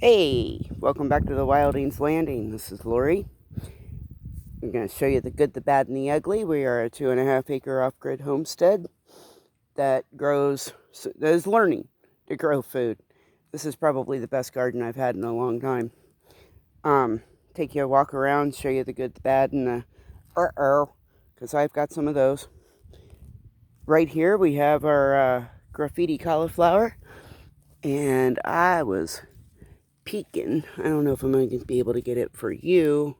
Hey, welcome back to the Wildings Landing. This is Lori. I'm going to show you the good, the bad, and the ugly. We are a 2.5 acre off-grid homestead that is learning to grow food. This is probably the best garden I've had in a long time. Take you a walk around, show you the good, the bad, and the because I've got some of those. Right here we have our graffiti cauliflower, and I was peeking. I don't know if I'm going to be able to get it for you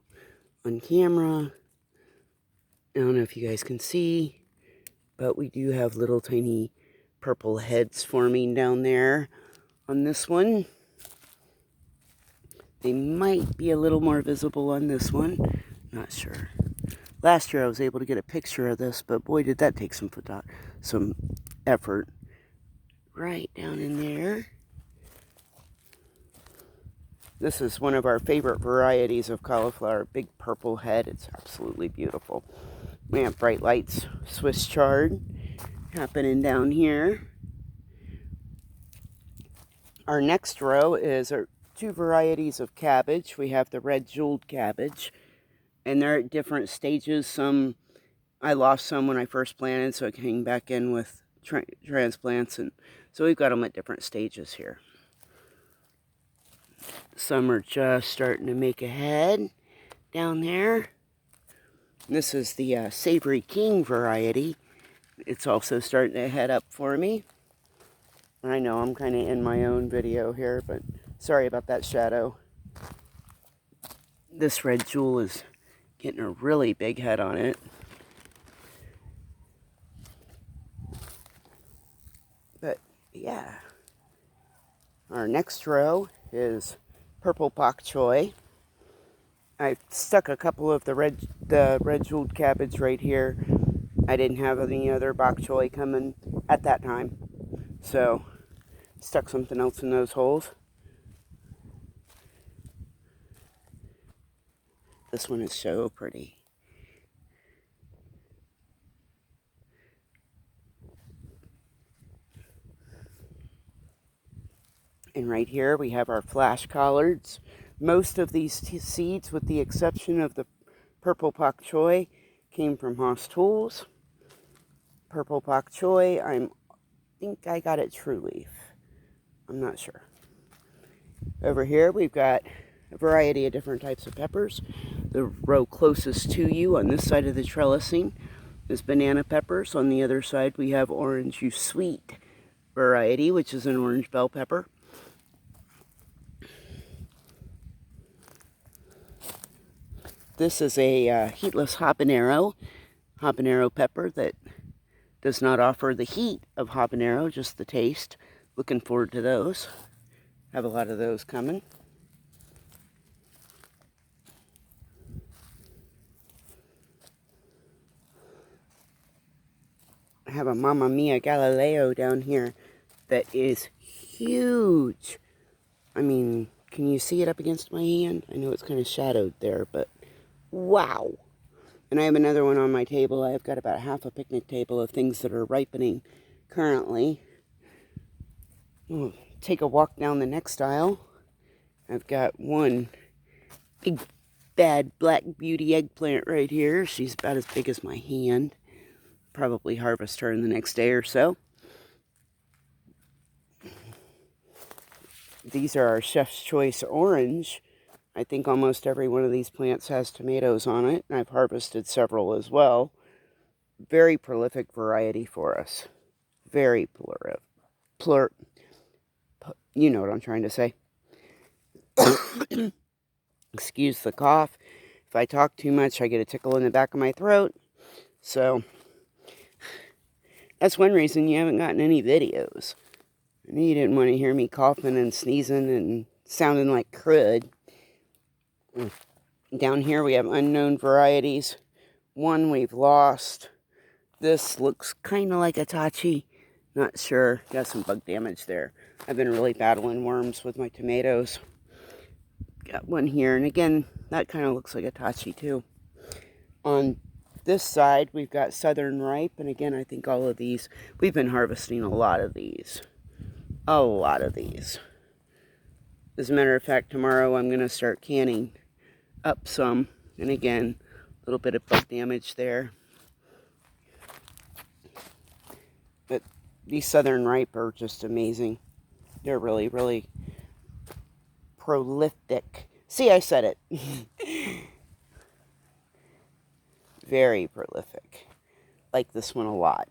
on camera. I don't know if you guys can see, but we do have little tiny purple heads forming down there on this one. They might be a little more visible on this one. Not sure. Last year I was able to get a picture of this, but boy did that take some effort. Right down in there. This is one of our favorite varieties of cauliflower, big purple head. It's absolutely beautiful. We have bright lights, Swiss chard happening down here. Our next row is our two varieties of cabbage. We have the red jeweled cabbage, and they're at different stages. I lost some when I first planted, so I came back in with transplants, and so we've got them at different stages here. Some are just starting to make a head down there. This is the Savory King variety. It's also starting to head up for me. I know I'm kind of in my own video here, but sorry about that shadow. This red jewel is getting a really big head on it. But yeah. Our next row is purple Bok Choy. I stuck a couple of the red jeweled cabbage right here. I didn't have any other Bok Choy coming at that time, so stuck something else in those holes. This one is so pretty. And right here we have our flash collards. Most of these seeds, with the exception of the purple Bok Choy, came from Haas Tools. Purple Bok Choy, I think I got it True Leaf. I'm not sure. Over here we've got a variety of different types of peppers. The row closest to you on this side of the trellising is banana peppers. On the other side we have orange you sweet variety, which is an orange bell pepper. This is a heatless habanero pepper that does not offer the heat of habanero, just the taste. Looking forward to those. Have a lot of those coming. I have a Mamma Mia Galileo down here that is huge. I mean, can you see it up against my hand? I know it's kind of shadowed there, but wow. And I have another one on my table. I've got about half a picnic table of things that are ripening currently. We'll take a walk down the next aisle. I've got one big bad black beauty eggplant right here. She's about as big as my hand. Probably harvest her in the next day or so. These are our Chef's Choice orange. I think almost every one of these plants has tomatoes on it, and I've harvested several as well. Very prolific variety for us. Very you know what I'm trying to say. Excuse the cough. If I talk too much, I get a tickle in the back of my throat. So that's one reason you haven't gotten any videos. I knew you didn't want to hear me coughing and sneezing and sounding like crud. Down here we have unknown varieties. One we've lost. This looks kind of like a tachi. Not sure. Got some bug damage there. I've been really battling worms with my tomatoes. Got one here, and again, that kind of looks like a tachi too. On this side, we've got Southern Ripe, and again, I think all of these, we've been harvesting a lot of these. A lot of these. As a matter of fact, tomorrow I'm going to start canning up some. And again, a little bit of bug damage there. But these Southern Ripe are just amazing. They're really, really prolific. See, I said it. Very prolific. Like this one a lot.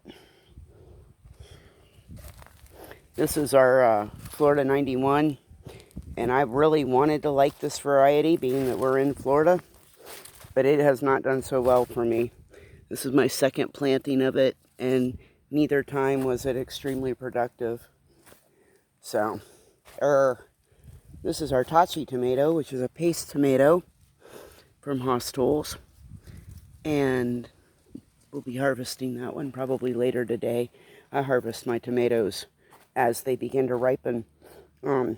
This is our Florida 91. And I really wanted to like this variety, being that we're in Florida. But it has not done so well for me. This is my second planting of it. And neither time was it extremely productive. So, this is our Tachi tomato, which is a paste tomato from Haas Tools. And we'll be harvesting that one probably later today. I harvest my tomatoes as they begin to ripen. And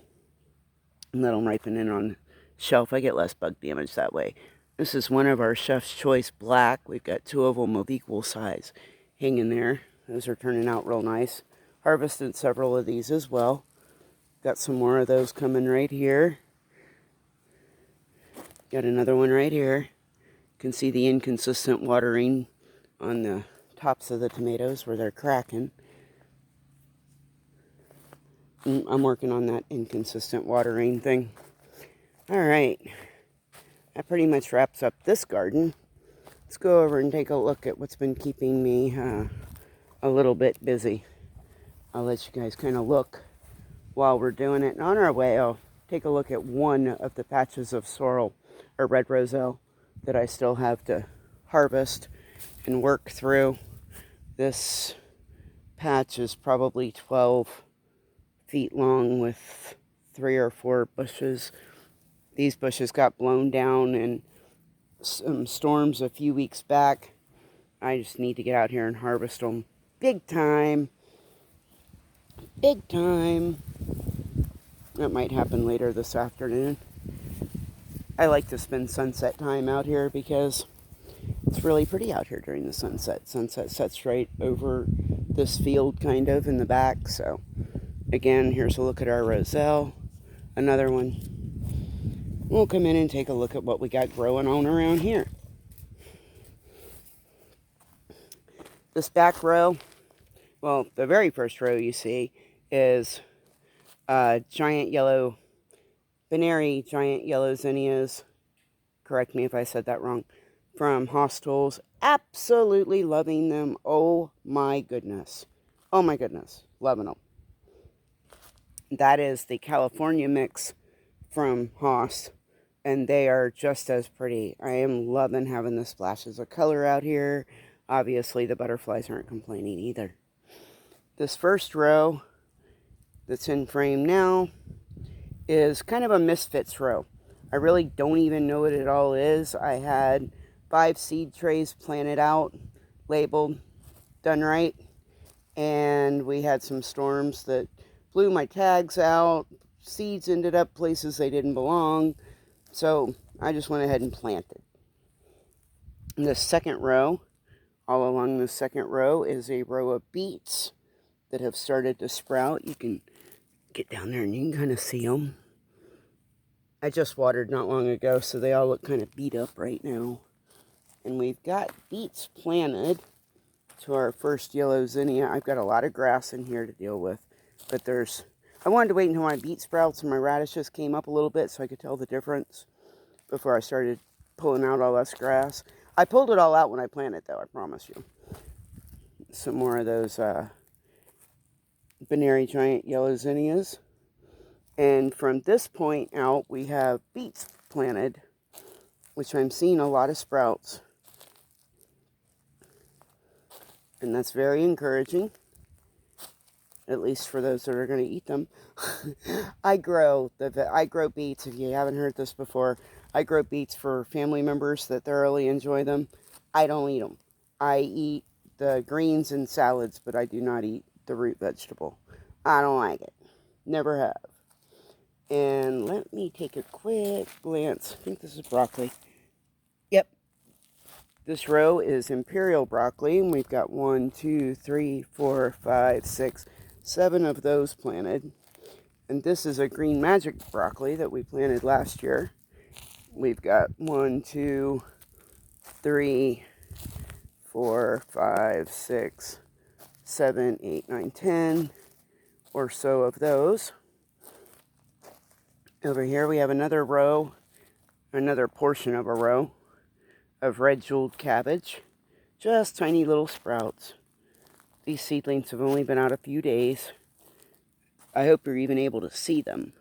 let them ripen in on the shelf. I get less bug damage that way. This is one of our Chef's Choice Black. We've got 2 of them of equal size hanging there. Those are turning out real nice. Harvested several of these as well. Got some more of those coming right here. Got another one right here. You can see the inconsistent watering on the tops of the tomatoes where they're cracking. I'm working on that inconsistent watering thing. Alright. That pretty much wraps up this garden. Let's go over and take a look at what's been keeping me a little bit busy. I'll let you guys kind of look while we're doing it. And on our way, I'll take a look at one of the patches of sorrel or red roselle that I still have to harvest and work through. This patch is probably 12 feet long with 3 or 4 bushes. These bushes got blown down in some storms a few weeks back. I just need to get out here and harvest them big time. Big time. That might happen later this afternoon. I like to spend sunset time out here because it's really pretty out here during the sunset. Sunset sets right over this field kind of in the back, so again, here's a look at our roselle. Another one. We'll come in and take a look at what we got growing on around here. This back row, well, the very first row you see is giant yellow, binary giant yellow zinnias. Correct me if I said that wrong. From Haas Tools. Absolutely loving them. Oh my goodness. Oh my goodness. Loving them. That is the California mix from Haas, and they are just as pretty. I am loving having the splashes of color out here. Obviously, the butterflies aren't complaining either. This first row that's in frame now is kind of a misfits row. I really don't even know what it all is. I had 5 seed trays planted out, labeled, done right, and we had some storms that blew my tags out. Seeds ended up places they didn't belong. So I just went ahead and planted. In the second row, all along the second row, is a row of beets that have started to sprout. You can get down there and you can kind of see them. I just watered not long ago, so they all look kind of beat up right now. And we've got beets planted to our first yellow zinnia. I've got a lot of grass in here to deal with. But I wanted to wait until my beet sprouts and my radishes came up a little bit so I could tell the difference before I started pulling out all this grass. I pulled it all out when I planted, though, I promise you. Some more of those binary giant yellow zinnias. And from this point out, we have beets planted, which I'm seeing a lot of sprouts. And that's very encouraging. At least for those that are going to eat them. I grow beets. If you haven't heard this before, I grow beets for family members that thoroughly enjoy them. I don't eat them. I eat the greens and salads, but I do not eat the root vegetable. I don't like it. Never have. And let me take a quick glance. I think this is broccoli. Yep. This row is Imperial Broccoli, and we've got 1, 2, 3, 4, 5, 6, 7 of those planted. And this is a green magic broccoli that we planted last year. We've got 1, 2, 3, 4, 5, 6, 7, 8, 9, 10 or so of those. Over here we have another row, another portion of a row of red jeweled cabbage. Just tiny little sprouts. These seedlings have only been out a few days. I hope you're even able to see them.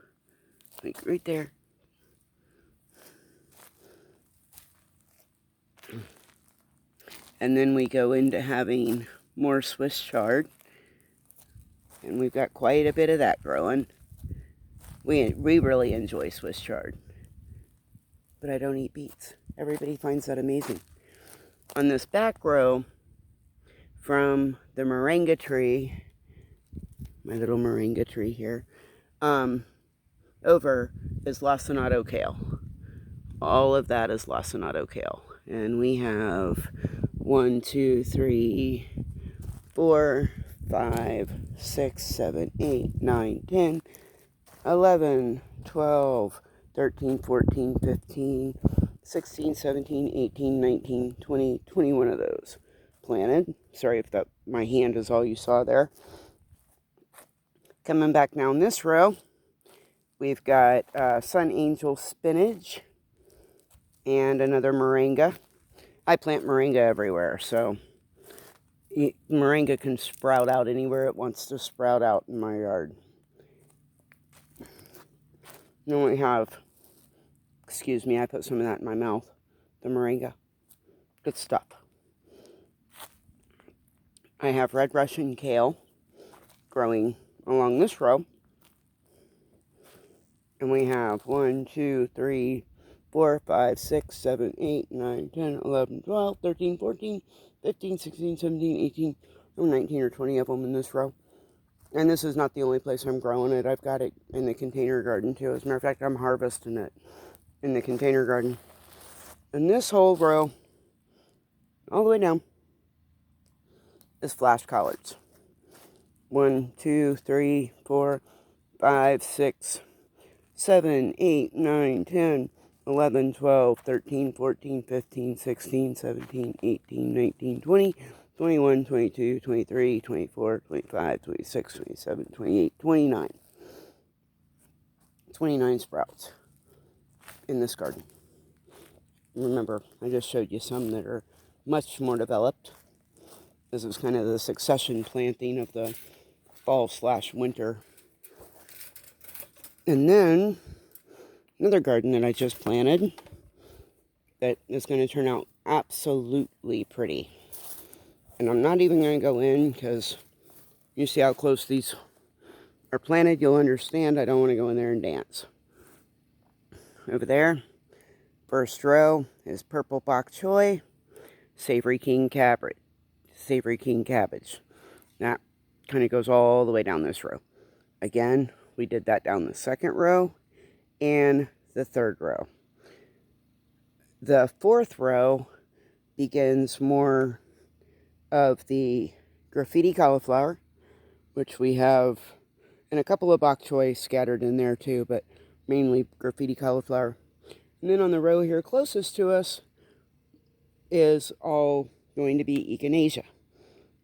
Like right there. And then we go into having more Swiss chard. And we've got quite a bit of that growing. We really enjoy Swiss chard. But I don't eat beets. Everybody finds that amazing. On this back row, from the moringa tree, my little moringa tree here, over is Lacinato Kale. All of that is Lacinato Kale. And we have 1, 2, 3, 4, 5, 6, 7, 8, 9, 10, 11, 12, 13, 14, 15, 16, 17, 18, 19, 20, 21 of those planted. Sorry if that my hand is all you saw there. Coming back down this row, we've got Sun Angel spinach and another moringa. I plant moringa everywhere, so moringa can sprout out anywhere it wants to sprout out in my yard. Then we have, excuse me, I put some of that in my mouth, the moringa. Good stuff. I have red Russian kale growing along this row. And we have 1, 2, 3, 4, 5, 6, 7, 8, 9, 10, 11, 12, 13, 14, 15, 16, 17, 18, 19 or 20 of them in this row. And this is not the only place I'm growing it. I've got it in the container garden too. As a matter of fact, I'm harvesting it in the container garden. And this whole row, all the way down, is flash collards. 1, 2, 3, 4, 5, 6, 7, 8, 9, 10, 11, 12, 13, 14, 15, 16, 17, 18, 19, 20, 21, 22, 23, 24, 25, 26, 27, 28, 29. 29 sprouts in this garden. Remember, I just showed you some that are much more developed. This is kind of the succession planting of the fall/winter. And then another garden that I just planted that is going to turn out absolutely pretty. And I'm not even going to go in because you see how close these are planted. You'll understand I don't want to go in there and dance. Over there, first row is purple Bok Choy, Savory King Cabbage. That kind of goes all the way down this row. Again, we did that down the second row and the third row. The fourth row begins more of the graffiti cauliflower, which we have, and a couple of bok choy scattered in there too, but mainly graffiti cauliflower. And then on the row here closest to us is all going to be echinacea.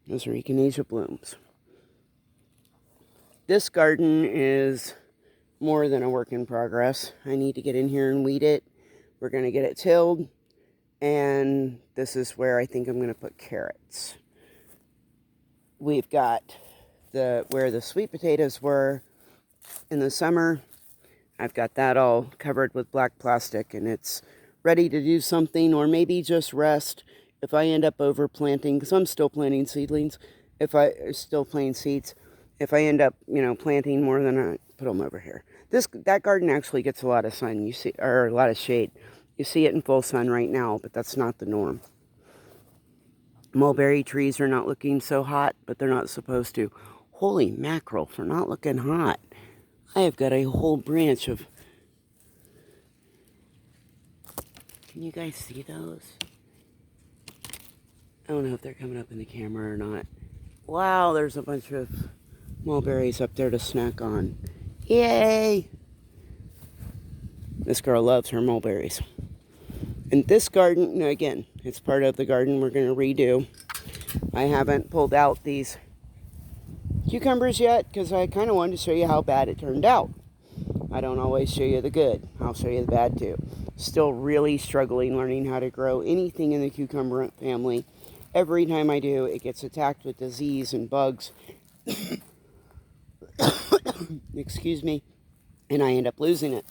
Those are echinacea blooms. This garden is more than a work in progress. I need to get in here and weed it. We're going to get it tilled. And this is where I think I'm going to put carrots. We've got where the sweet potatoes were in the summer. I've got that all covered with black plastic, and it's ready to do something, or maybe just rest if I end up overplanting, because I'm still planting seedlings. Still planting seeds. If I end up, planting more than I put them over here. That garden actually gets a lot of sun. Or a lot of shade. You see it in full sun right now, but that's not the norm. Mulberry trees are not looking so hot, but they're not supposed to. Holy mackerel, for not looking hot. I have got a whole branch of... Can you guys see those? I don't know if they're coming up in the camera or not. Wow, there's a bunch of mulberries up there to snack on. Yay! This girl loves her mulberries. And this garden, again, it's part of the garden we're going to redo. I haven't pulled out these cucumbers yet because I kind of wanted to show you how bad it turned out. I don't always show you the good. I'll show you the bad too. Still really struggling learning how to grow anything in the cucumber family. Every time I do, it gets attacked with disease and bugs. Excuse me. And I end up losing it.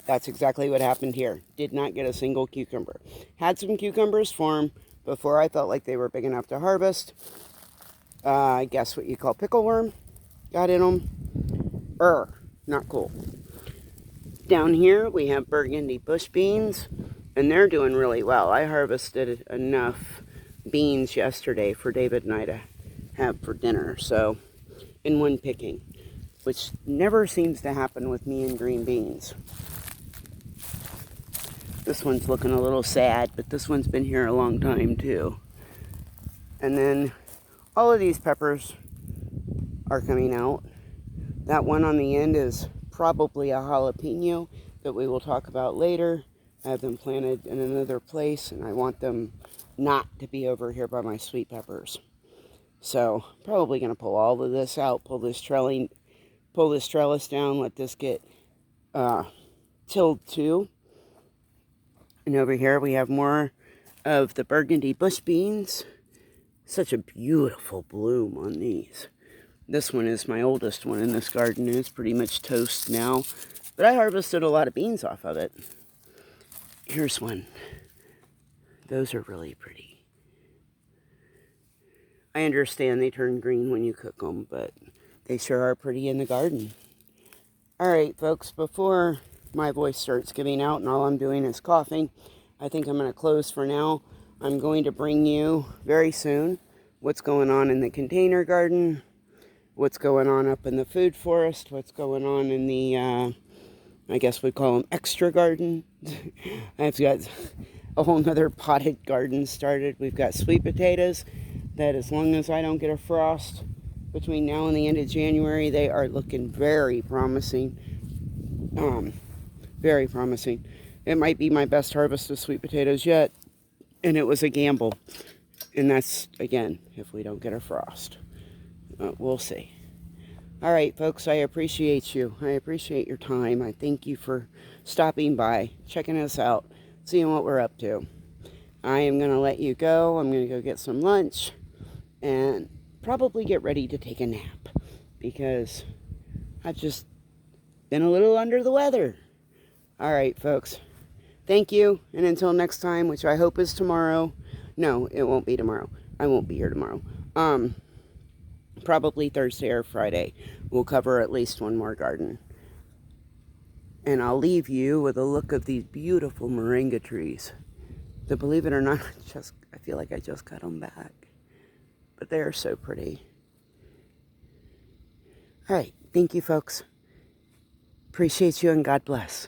That's exactly what happened here. Did not get a single cucumber. Had some cucumbers form before I felt like they were big enough to harvest. I guess what you call pickle worm got in them. Not cool. Down here we have Burgundy bush beans, and they're doing really well. I harvested enough beans yesterday for David and I to have for dinner, so in one picking, which never seems to happen with me and green beans. This one's looking a little sad, but this one's been here a long time too. And then all of these peppers are coming out. That one on the end is probably a jalapeno that we will talk about later. I have them planted in another place, and I want them not to be over here by my sweet peppers. So probably going to pull all of this out, pull this trellis down, let this get tilled too. And over here we have more of the Burgundy bush beans. Such a beautiful bloom on these. This one is my oldest one in this garden. It's pretty much toast now. But I harvested a lot of beans off of it. Here's one. Those are really pretty. I understand they turn green when you cook them, but they sure are pretty in the garden. Alright folks, before my voice starts giving out and all I'm doing is coughing, I think I'm going to close for now. I'm going to bring you very soon what's going on in the container garden, what's going on up in the food forest, what's going on in the, I guess we call them extra garden. I've got a whole nother potted garden started. We've got sweet potatoes that, as long as I don't get a frost between now and the end of January, they are looking very promising. Very promising. It might be my best harvest of sweet potatoes yet, and it was a gamble. And that's, again, if we don't get a frost. We'll see. All right, folks, I appreciate you. I appreciate your time. I thank you for stopping by, checking us out, seeing what we're up to. I am going to let you go. I'm going to go get some lunch and probably get ready to take a nap because I've just been a little under the weather. All right, folks. Thank you, and until next time, which I hope is tomorrow. No, it won't be tomorrow. I won't be here tomorrow. Probably Thursday or Friday. We'll cover at least one more garden. And I'll leave you with a look of these beautiful moringa trees. That, believe it or not, I feel like I just got them back. But they are so pretty. All right, thank you, folks. Appreciate you, and God bless.